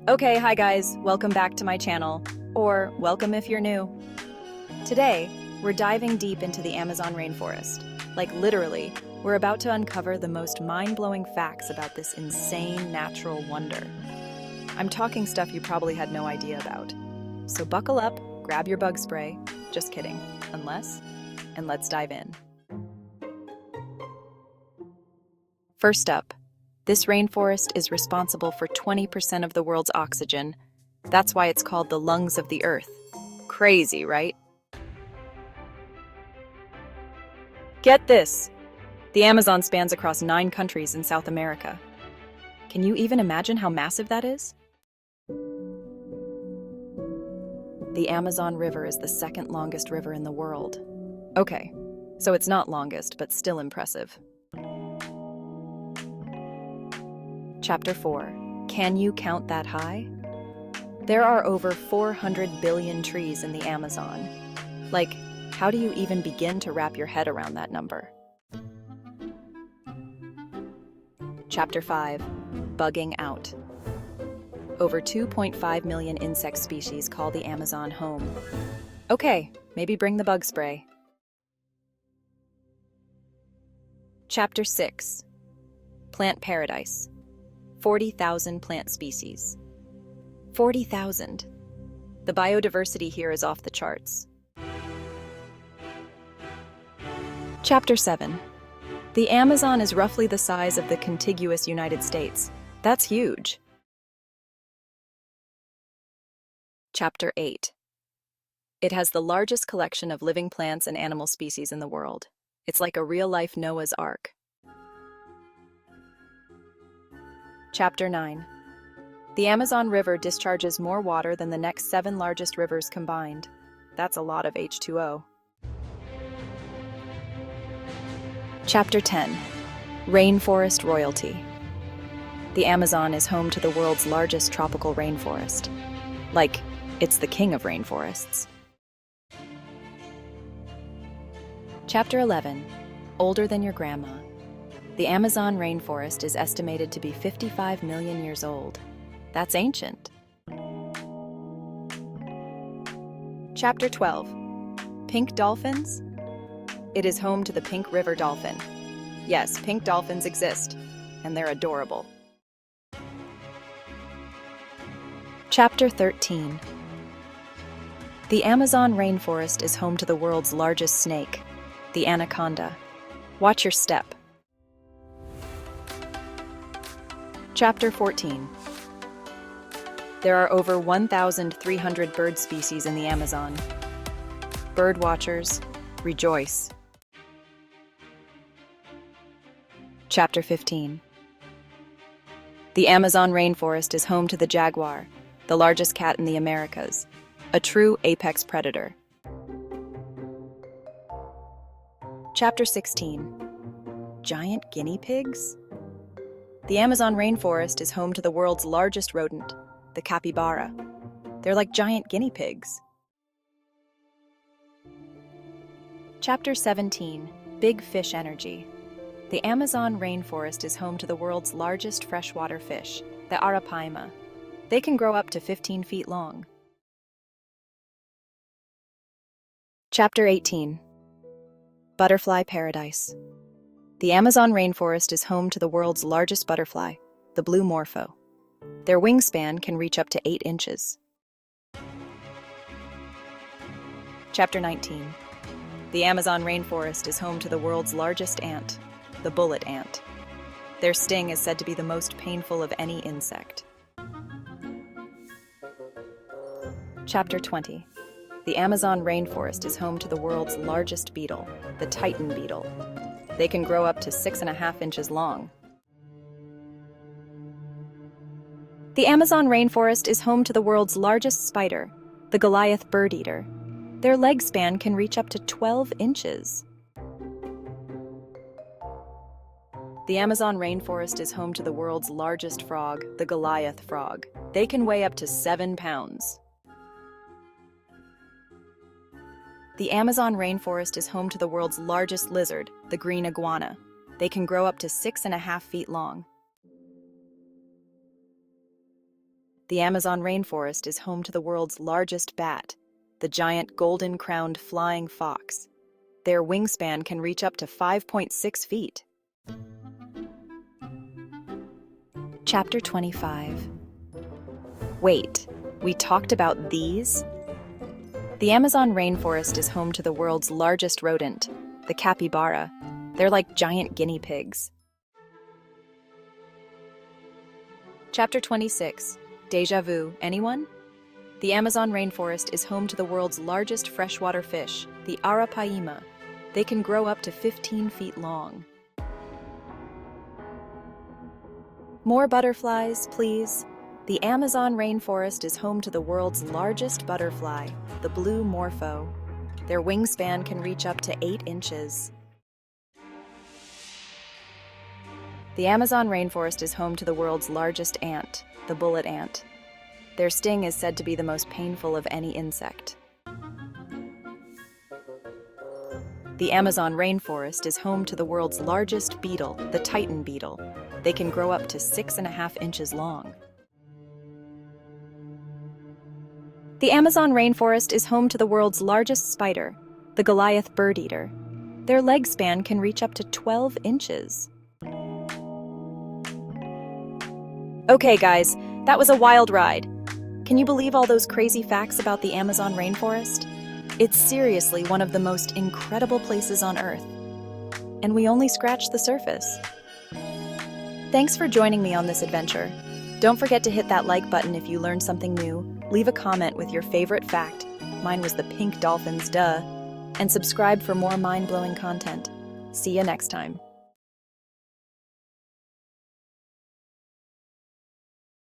Okay, hi guys, welcome back to my channel, or welcome if you're new. Today, we're diving deep into the Amazon rainforest. Like literally, we're about to uncover the most mind-blowing facts about this insane natural wonder. I'm talking stuff you probably had no idea about. So buckle up, grab your bug spray. Just kidding, and let's dive in. First up, this rainforest is responsible for 20% of the world's oxygen. That's why it's called the lungs of the earth. Crazy, right? Get this! The Amazon spans across 9 countries in South America. Can you even imagine how massive that is? The Amazon River is the second longest river in the world. Okay, so it's not longest, but still impressive. Chapter 4. Can you count that high? There are over 400 billion trees in the Amazon. Like, how do you even begin to wrap your head around that number? Chapter 5. Bugging out. Over 2.5 million insect species call the Amazon home. Okay, maybe bring the bug spray. Chapter 6. Plant paradise. 40,000 plant species. 40,000. The biodiversity here is off the charts. Chapter 7. The Amazon is roughly the size of the contiguous United States. That's huge. Chapter 8. It has the largest collection of living plants and animal species in the world. It's like a real-life Noah's Ark. Chapter 9. The Amazon River discharges more water than the next 7 largest rivers combined. That's a lot of H2O. Chapter 10. Rainforest royalty. The Amazon is home to the world's largest tropical rainforest. Like, it's the king of rainforests. Chapter 11. Older than your grandma. The Amazon rainforest is estimated to be 55 million years old. That's ancient. Chapter 12. Pink dolphins? It is home to the pink river dolphin. Yes, pink dolphins exist, and they're adorable. Chapter 13. The Amazon rainforest is home to the world's largest snake, the anaconda. Watch your step. Chapter 14. There are over 1,300 bird species in the Amazon. Bird watchers, rejoice. Chapter 15. The Amazon rainforest is home to the jaguar, the largest cat in the Americas, a true apex predator. Chapter 16. Giant guinea pigs? The Amazon rainforest is home to the world's largest rodent, the capybara. They're like giant guinea pigs. Chapter 17. Big fish energy. The Amazon rainforest is home to the world's largest freshwater fish, the arapaima. They can grow up to 15 feet long. Chapter 18. Butterfly paradise. The Amazon rainforest is home to the world's largest butterfly, the blue morpho. Their wingspan can reach up to 8 inches. Chapter 19. The Amazon rainforest is home to the world's largest ant, the bullet ant. Their sting is said to be the most painful of any insect. Chapter 20. The Amazon rainforest is home to the world's largest beetle, the Titan beetle. They can grow up to 6.5 inches long. The Amazon rainforest is home to the world's largest spider, the Goliath bird eater. Their leg span can reach up to 12 inches. The Amazon rainforest is home to the world's largest frog, the Goliath frog. They can weigh up to 7 pounds. The Amazon rainforest is home to the world's largest lizard, the green iguana. They can grow up to 6.5 feet long. The Amazon rainforest is home to the world's largest bat, the giant golden-crowned flying fox. Their wingspan can reach up to 5.6 feet. Chapter 25. Wait, we talked about these? The Amazon rainforest is home to the world's largest rodent, the capybara. They're like giant guinea pigs. Chapter 26. Deja vu, anyone? The Amazon rainforest is home to the world's largest freshwater fish, the arapaima. They can grow up to 15 feet long. More butterflies, please. The Amazon rainforest is home to the world's largest butterfly, the blue morpho. Their wingspan can reach up to 8 inches. The Amazon rainforest is home to the world's largest ant, the bullet ant. Their sting is said to be the most painful of any insect. The Amazon rainforest is home to the world's largest beetle, the titan beetle. They can grow up to 6.5 inches long. The Amazon rainforest is home to the world's largest spider, the Goliath bird eater. Their leg span can reach up to 12 inches. Okay, guys, that was a wild ride. Can you believe all those crazy facts about the Amazon rainforest? It's seriously one of the most incredible places on Earth. And we only scratched the surface. Thanks for joining me on this adventure. Don't forget to hit that like button if you learned something new, leave a comment with your favorite fact, mine was the pink dolphins, duh, and subscribe for more mind-blowing content. See you next time.